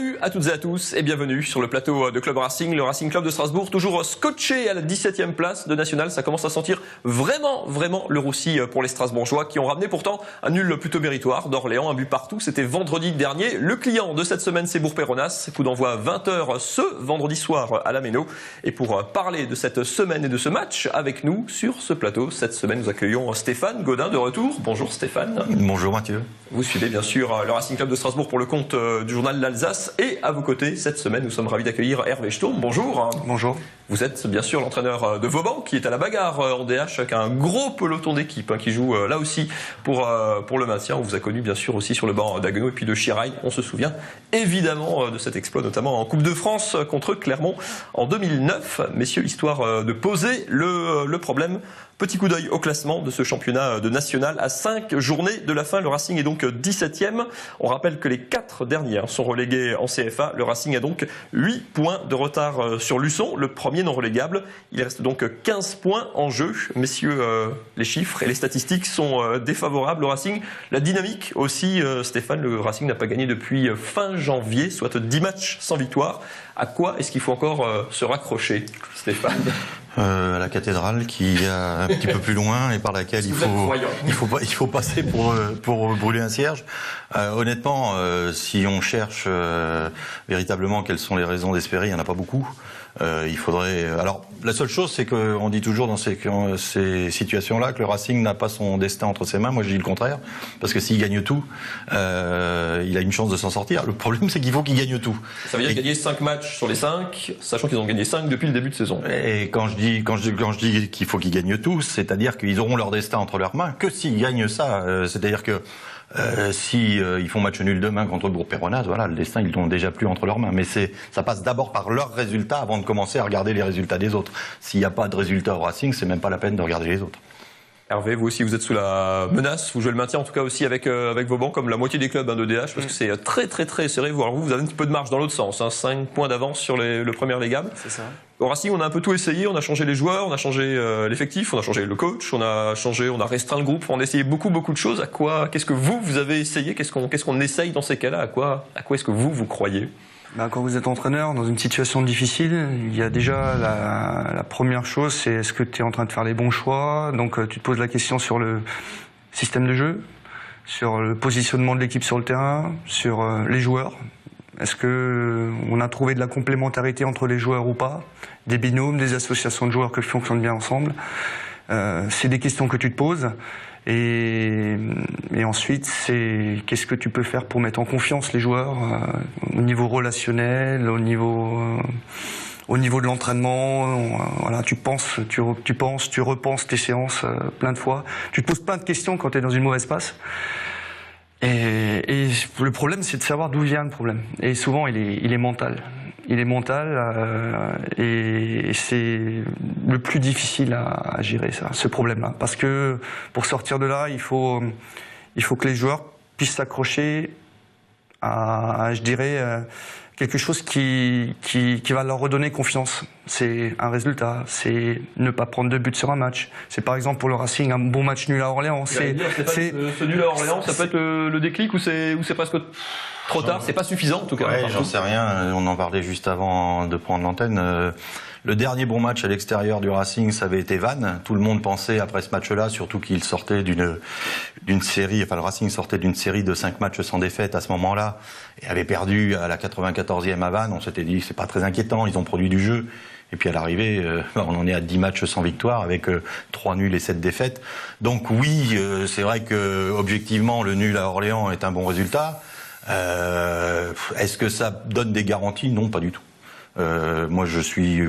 Salut à toutes et à tous et bienvenue sur le plateau de Club Racing, le Racing Club de Strasbourg, toujours scotché à la 17e place de National. Ça commence à sentir vraiment le roussi pour les Strasbourgeois qui ont ramené pourtant un nul plutôt méritoire d'Orléans, un but partout. C'était vendredi dernier. Le client de cette semaine, c'est Bourg-Péronas. Coup d'envoi 20h ce vendredi soir à la Méno. Et pour parler de cette semaine et de ce match avec nous sur ce plateau, cette semaine, nous accueillons Stéphane Gaudin de retour. Bonjour Stéphane. Bonjour Mathieu. Vous suivez bien sûr le Racing Club de Strasbourg pour le compte du journal L'Alsace. Et à vos côtés, cette semaine, nous sommes ravis d'accueillir Hervé Sturm. Bonjour. Bonjour. Vous êtes bien sûr l'entraîneur de Vauban qui est à la bagarre en DH avec un gros peloton d'équipe qui joue là aussi pour le maintien. On vous a connu bien sûr aussi sur le banc d'Haguenau et puis de Chirail. On se souvient évidemment de cet exploit, notamment en Coupe de France contre Clermont en 2009. Messieurs, histoire de poser le problème. Petit coup d'œil au classement de ce championnat de national à 5 journées de la fin. Le Racing est donc 17e. On rappelle que les 4 derniers sont relégués en CFA. Le Racing a donc 8 points de retard sur Luçon, le premier non relégable. Il reste donc 15 points en jeu. Messieurs, les chiffres et les statistiques sont défavorables au Racing. La dynamique aussi, Stéphane, le Racing n'a pas gagné depuis fin janvier, soit 10 matchs sans victoire. À quoi est-ce qu'il faut encore se raccrocher, Stéphane ? À la cathédrale qui est un petit peu plus loin et par laquelle il faut passer pour brûler un cierge. Honnêtement, si on cherche véritablement quelles sont les raisons d'espérer, il n'y en a pas beaucoup. Il faudrait. Alors, la seule chose, c'est qu'on dit toujours dans ces situations-là que le Racing n'a pas son destin entre ses mains. Moi, je dis le contraire, parce que s'il gagne tout, il a une chance de s'en sortir. Le problème, c'est qu'il faut qu'il gagne tout. Ça veut dire gagner 5 matchs sur les 5, sachant qu'ils ont gagné 5 depuis le début de saison. Et quand je dis qu'il faut qu'ils gagnent tout, c'est-à-dire qu'ils auront leur destin entre leurs mains que s'ils gagnent ça. C'est-à-dire que si ils font match nul demain contre Bourg-Péronas, voilà, le destin ils l'ont déjà plus entre leurs mains. Mais ça passe d'abord par leurs résultats avant de commencer à regarder les résultats des autres. S'il n'y a pas de résultats au Racing, c'est même pas la peine de regarder les autres. Hervé, vous aussi, vous êtes sous la menace. Vous jouez le maintien, en tout cas aussi avec Vauban, comme la moitié des clubs de DH, parce que c'est très serré. Alors vous avez un petit peu de marge dans l'autre sens, 5 points d'avance sur le premier légable. C'est ça. Au Racing, on a un peu tout essayé. On a changé les joueurs, on a changé l'effectif, on a changé le coach, on a restreint le groupe. On a essayé beaucoup de choses. Qu'est-ce que vous avez essayé? Qu'est-ce qu'on essaye dans ces cas-là? À quoi est-ce que vous croyez? Quand vous êtes entraîneur dans une situation difficile, il y a déjà la première chose, c'est est-ce que tu es en train de faire les bons choix? Donc tu te poses la question sur le système de jeu, sur le positionnement de l'équipe sur le terrain, sur les joueurs. Est-ce que on a trouvé de la complémentarité entre les joueurs ou pas? Des binômes, des associations de joueurs qui fonctionnent bien ensemble. C'est des questions que tu te poses. Et ensuite, c'est qu'est-ce que tu peux faire pour mettre en confiance les joueurs au niveau relationnel, au niveau de l'entraînement. Voilà, tu repenses tes séances plein de fois. Tu te poses plein de questions quand tu es dans une mauvaise passe. Et le problème, c'est de savoir d'où vient le problème. Et souvent, il est mental. Il est mental et c'est le plus difficile à gérer, ce problème-là. Parce que pour sortir de là, il faut que les joueurs puissent s'accrocher à, je dirais, quelque chose qui va leur redonner confiance. C'est un résultat, c'est ne pas prendre 2 buts sur un match. C'est par exemple pour le Racing un bon match nul à Orléans. Ce nul à Orléans, ça peut être le déclic ou c'est presque trop tard, c'est pas suffisant en tout cas. Ouais, j'en sais rien, on en parlait juste avant de prendre l'antenne. Le dernier bon match à l'extérieur du Racing, ça avait été Vannes. Tout le monde pensait après ce match-là, surtout qu'il sortait d'une série, enfin le Racing sortait d'une série de 5 matchs sans défaite à ce moment-là et avait perdu à la 94e à Vannes. On s'était dit c'est pas très inquiétant, ils ont produit du jeu. Et puis à l'arrivée, on en est à 10 matchs sans victoire avec 3 nuls et 7 défaites. Donc oui, c'est vrai que objectivement le nul à Orléans est un bon résultat. Est-ce que ça donne des garanties? Non, pas du tout. Moi, je suis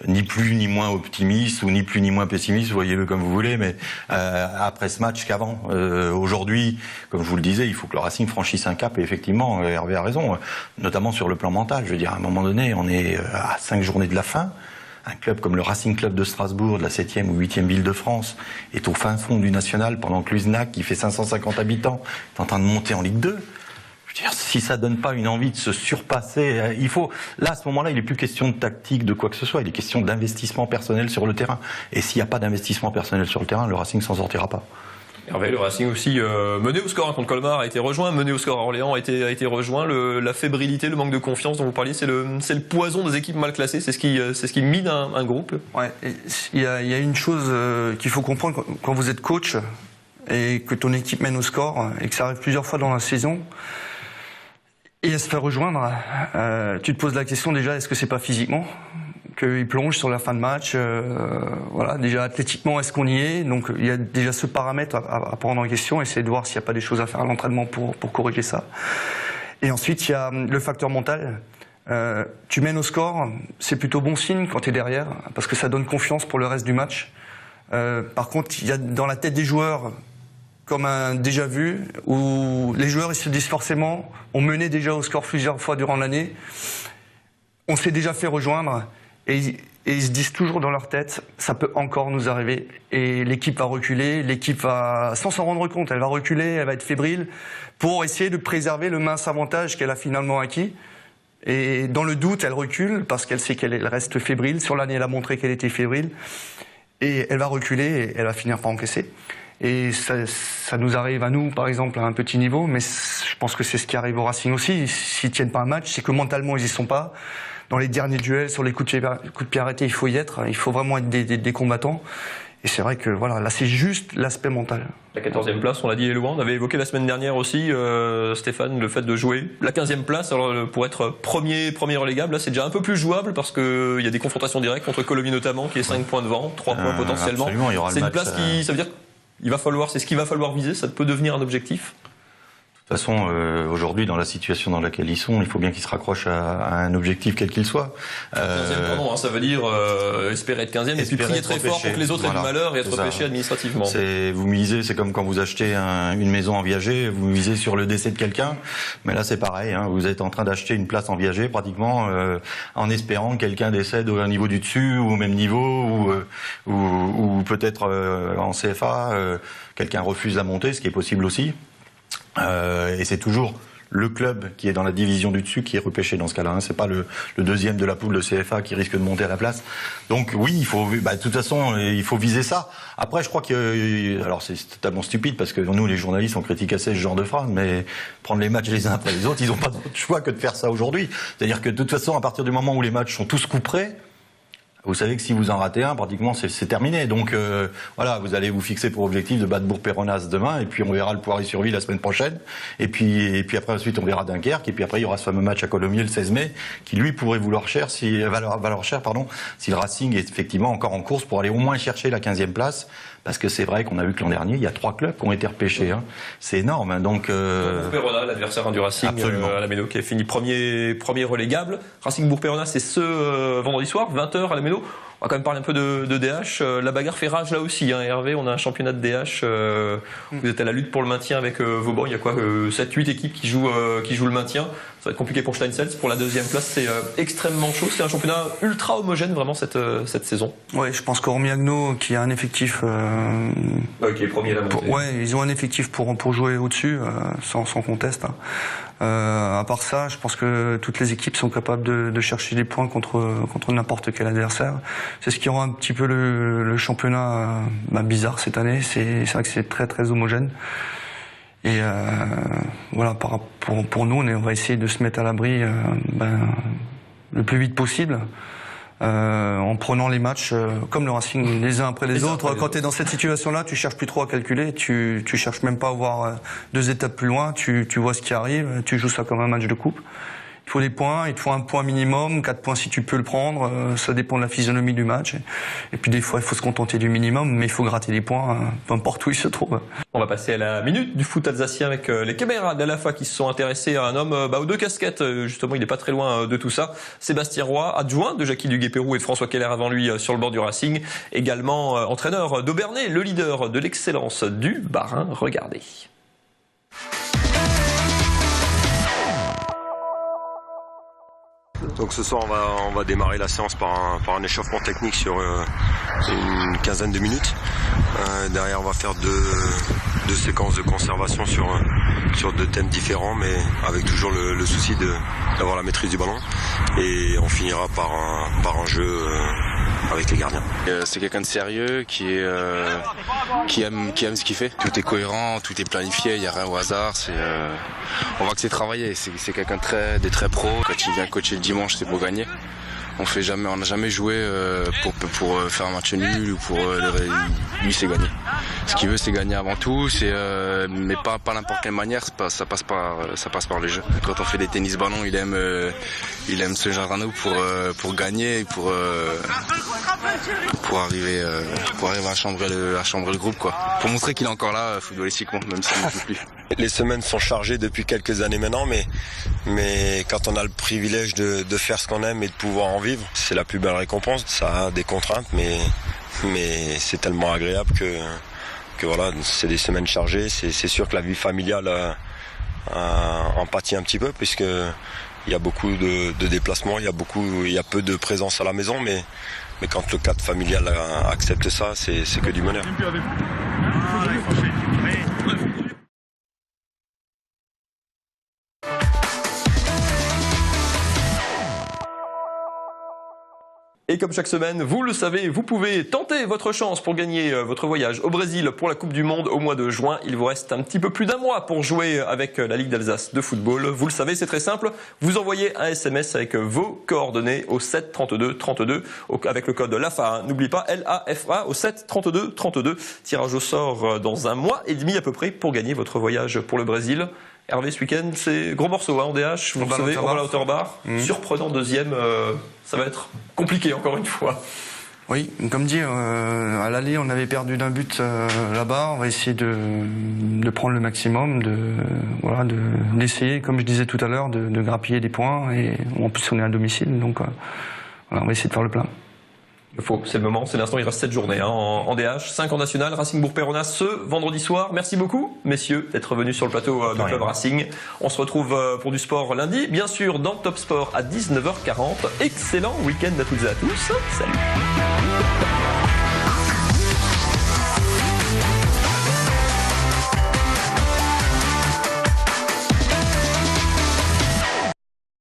ni plus ni moins optimiste ou ni plus ni moins pessimiste, voyez-le comme vous voulez, mais après ce match qu'avant. Aujourd'hui, comme je vous le disais, il faut que le Racing franchisse un cap, et effectivement, Hervé a raison, notamment sur le plan mental. Je veux dire, à un moment donné, on est à 5 journées de la fin. Un club comme le Racing Club de Strasbourg, de la 7e ou 8e ville de France, est au fin fond du national, pendant que l'Uznac, qui fait 550 habitants, est en train de monter en Ligue 2. Si ça donne pas une envie de se surpasser, il faut. Là, à ce moment-là, il n'est plus question de tactique, de quoi que ce soit. Il est question d'investissement personnel sur le terrain. Et s'il n'y a pas d'investissement personnel sur le terrain, le Racing s'en sortira pas. Hervé, le Racing aussi mené au score contre Colmar a été rejoint, mené au score à Orléans a été rejoint. La fébrilité, le manque de confiance dont vous parliez, c'est le poison des équipes mal classées, c'est ce qui mine un groupe. Ouais, il y a une chose qu'il faut comprendre quand vous êtes coach et que ton équipe mène au score et que ça arrive plusieurs fois dans la saison et à se faire rejoindre, tu te poses la question déjà, est-ce que c'est pas physiquement qu'il plonge sur la fin de match, voilà, déjà athlétiquement est-ce qu'on y est, donc il y a déjà ce paramètre à prendre en question, essayer de voir s'il n'y a pas des choses à faire à l'entraînement pour corriger ça. Et ensuite il y a le facteur mental. Tu mènes au score, c'est plutôt bon signe quand tu es derrière, parce que ça donne confiance pour le reste du match. Par contre, il y a dans la tête des joueurs comme un déjà vu, où les joueurs ils se disent forcément, on menait déjà au score plusieurs fois durant l'année, on s'est déjà fait rejoindre. Et ils se disent toujours dans leur tête, ça peut encore nous arriver. Et l'équipe va reculer, l'équipe va, sans s'en rendre compte, elle va reculer, elle va être fébrile pour essayer de préserver le mince avantage qu'elle a finalement acquis. Et dans le doute, elle recule parce qu'elle sait qu'elle reste fébrile. Sur l'année, elle a montré qu'elle était fébrile. Et elle va reculer et elle va finir par encaisser. Et ça nous arrive à nous, par exemple, à un petit niveau, mais je pense que c'est ce qui arrive au Racing aussi. S'ils tiennent pas un match, c'est que mentalement, ils y sont pas. Dans les derniers duels, sur les coups de pied arrêtés, il faut y être. Il faut vraiment être des combattants. Et c'est vrai que voilà, là, c'est juste l'aspect mental. La 14e place, on l'a dit et loin. On avait évoqué la semaine dernière aussi, Stéphane, le fait de jouer la 15e place. Alors, pour être premier relégable, là, c'est déjà un peu plus jouable parce qu'il y a des confrontations directes contre Colomiers notamment, qui est 5 points devant, 3 points potentiellement. Absolument, il y aura c'est le une match, place qui, ça veut dire c'est ce qu'il va falloir viser, ça peut devenir un objectif. De toute façon, aujourd'hui, dans la situation dans laquelle ils sont, il faut bien qu'ils se raccrochent à un objectif quel qu'il soit. 15e, pardon, ça veut dire espérer être 15e et puis prier très fort pour que les autres aient du malheur et être repêchés administrativement. Vous misez, c'est comme quand vous achetez une maison en viager, vous misez sur le décès de quelqu'un, mais là c'est pareil, hein, vous êtes en train d'acheter une place en viager pratiquement en espérant que quelqu'un décède au niveau du dessus ou au même niveau ou peut-être en CFA, quelqu'un refuse à monter, ce qui est possible aussi. Et c'est toujours le club qui est dans la division du dessus qui est repêché dans ce cas-là. Hein. C'est pas le deuxième de la poule de CFA qui risque de monter à la place. Donc oui, il faut, de toute façon, il faut viser ça. Après, je crois que, alors c'est totalement stupide parce que nous, les journalistes, on critique assez ce genre de phrase, mais prendre les matchs les uns après les autres, ils n'ont pas d'autre choix que de faire ça aujourd'hui. C'est-à-dire que de toute façon, à partir du moment où les matchs sont tous couperés, vous savez que si vous en ratez un, pratiquement, c'est terminé. Donc voilà, vous allez vous fixer pour objectif de battre Bourg-Péronnas demain, et puis on verra le Poiret-sur-Vie la semaine prochaine. Et puis après, ensuite, on verra Dunkerque, et puis après, il y aura ce fameux match à Colomiers le 16 mai, qui lui pourrait valoir cher si le Racing est effectivement encore en course pour aller au moins chercher la 15e place. Parce que c'est vrai qu'on a vu que l'an dernier, il y a 3 clubs qui ont été repêchés. Hein. C'est énorme. Hein. Donc Bourg-Péronnas, l'adversaire du Racing à la Méno, qui a fini premier relégable. Racing Bourg-Péronnas, c'est ce vendredi soir, 20h à la Méno. On va quand même parler un peu de DH. La bagarre fait rage là aussi. Hein. Hervé, on a un championnat de DH. Vous êtes à la lutte pour le maintien avec Vauban. Il y a quoi 7-8 équipes qui jouent le maintien. Ça va être compliqué pour Steinselz. Pour la 2e place, c'est extrêmement chaud. C'est un championnat ultra homogène vraiment cette saison. Ouais, je pense qu'hormis Agno, qui a un effectif... qui est premier à la montée. Ouais, ils ont un effectif pour jouer au-dessus, sans conteste. Hein. À part ça, je pense que toutes les équipes sont capables de chercher des points contre n'importe quel adversaire. C'est ce qui rend un petit peu le championnat bizarre cette année. C'est vrai que c'est très très homogène. Et voilà, pour nous, on va essayer de se mettre à l'abri le plus vite possible. En prenant les matchs comme le Racing les uns après les autres. Quand tu es dans cette situation-là, tu cherches plus trop à calculer, tu cherches même pas à voir 2 étapes plus loin, tu vois ce qui arrive, tu joues ça comme un match de coupe. Il faut des points, il te faut un point minimum, 4 points si tu peux le prendre, ça dépend de la physionomie du match. Et puis des fois, il faut se contenter du minimum, mais il faut gratter des points, peu importe où il se trouve. On va passer à la minute du foot alsacien avec les caméras d'Alafa qui se sont intéressés à un homme aux 2 casquettes. Justement, il n'est pas très loin de tout ça. Sébastien Roy, adjoint de Jackie Duguay-Pérou et de François Keller avant lui sur le bord du Racing. Également entraîneur d'Aubernais, le leader de l'excellence du Bas-Rhin. Regardez. Donc ce soir on va démarrer la séance par un échauffement technique sur une quinzaine de minutes. Derrière on va faire deux séquences de conservation sur 2 thèmes différents, mais avec toujours le souci d'avoir la maîtrise du ballon. Et on finira par un jeu avec les gardiens. C'est quelqu'un de sérieux qui aime ce qu'il fait. Tout est cohérent, tout est planifié, il n'y a rien au hasard. On voit que c'est travaillé. C'est quelqu'un de très pro. Quand il vient coacher le dimanche, c'est pour gagner. On n'a jamais joué pour faire un match nul ou pour lui c'est gagner. Ce qu'il veut c'est gagner avant tout, mais pas n'importe quelle manière, ça passe par les jeux. Quand on fait des tennis ballons, il aime se joindre à nous pour gagner et pour arriver à chambrer le groupe quoi. Pour montrer qu'il est encore là footballistiquement, même s'il ne joue plus. Les semaines sont chargées depuis quelques années maintenant, mais quand on a le privilège de faire ce qu'on aime et de pouvoir en vivre, c'est la plus belle récompense. Ça a des contraintes, mais c'est tellement agréable que voilà, c'est des semaines chargées. C'est sûr que la vie familiale en pâtit un petit peu, puisque il y a beaucoup de déplacements, il y a peu de présence à la maison, mais quand le cadre familial accepte ça, c'est que du bonheur. Et comme chaque semaine, vous le savez, vous pouvez tenter votre chance pour gagner votre voyage au Brésil pour la Coupe du Monde au mois de juin. Il vous reste un petit peu plus d'un mois pour jouer avec la Ligue d'Alsace de football. Vous le savez, c'est très simple. Vous envoyez un SMS avec vos coordonnées au 7 32 32 avec le code LAFA. N'oubliez pas LAFA au 7 32 32. Tirage au sort dans un mois et demi à peu près pour gagner votre voyage pour le Brésil. Hervé, ce week-end, c'est gros morceau en DH, vous le savez, on va à la hauteur barre. Surprenant deuxième, ça va être compliqué encore une fois. Oui, comme dit, à l'aller, on avait perdu d'un but là-bas. On va essayer de prendre le maximum, d'essayer, comme je disais tout à l'heure, de grappiller des points. Et en plus, on est à domicile, donc voilà, on va essayer de faire le plein. C'est le moment, c'est l'instant, il reste 7 journées en DH, 5 en national, Racing Bourg-Péronnas ce vendredi soir. Merci beaucoup, messieurs, d'être venus sur le plateau de Club Racing. On se retrouve pour du sport lundi, bien sûr, dans Top Sport à 19h40. Excellent week-end à toutes et à tous. Salut.